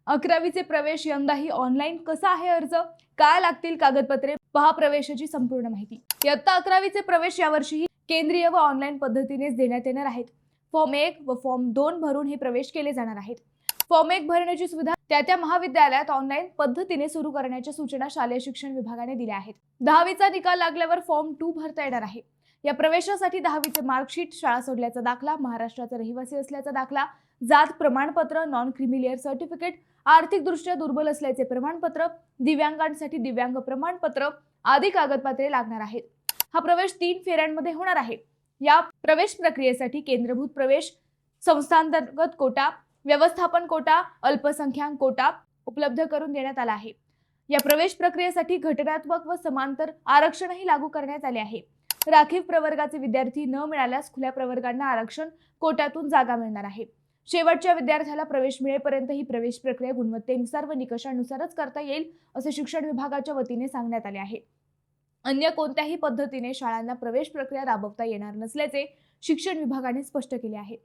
11वीचे प्रवेश यंदाही ऑनलाईन कसा आहे अर्ज, काय लागतील कागदपत्रे, पहा प्रवेशाची संपूर्ण माहिती। इयत्ता 11वीचे प्रवेश यावर्षीही केंद्रीय व ऑनलाईन पद्धतीनेच देण्यात येणार आहेत। फॉर्म 1 व फॉर्म 2 भरून हे प्रवेश केले जाणार आहेत। फॉर्म 1 भरण्याची सुविधा त्या महाविद्यालयात ऑनलाईन पद्धतीने सुरू करण्याच्या सूचना शालेय शिक्षण विभागाने दिल्या आहेत। 10वीचा निकाल लागल्यावर फॉर्म 2 भरता येणार आहे। या प्रवेशासाठी 10वीचे मार्कशीट, शाळा सोडल्याचा दाखला, महाराष्ट्राचा रहिवासी असल्याचा दाखला, जात प्रमाणपत्र, नॉन क्रिमिलियर सर्टिफिकेट, आर्थिकदृष्ट्या दुर्बल असल्याचे प्रमाणपत्र, दिव्यांगांसाठी दिव्यांग प्रमाणपत्र आदी कागदपत्रे लागणार आहेत। हा प्रवेश 3 फेऱ्यांमध्ये होणार आहे। या प्रवेश प्रक्रियेसाठी केंद्रभूत प्रवेश, संस्थांतर्गत कोटा, व्यवस्थापन कोटा, अल्पसंख्याक कोटा उपलब्ध करून देण्यात आला आहे। या प्रवेश प्रक्रियेसाठी घटनात्मक व समांतर आरक्षणही लागू करण्यात आले आहे। राखीव प्रवर्गाचे विद्यार्थी न मिळाल्यास खुल्या प्रवर्गांना आरक्षण कोट्यातून जागा मिळणार आहे। शेवटच्या विद्यार्थ्याला प्रवेश मिळेपर्यंत ही प्रवेश प्रक्रिया गुणवत्तेनुसार व निकषानुसारच करता येईल असे शिक्षण विभागाच्या वतीने सांगण्यात आले आहे। अन्य कोणत्याही पद्धतीने शाळांना प्रवेश प्रक्रिया राबवता येणार नसल्याचे शिक्षण विभागाने स्पष्ट केले आहे।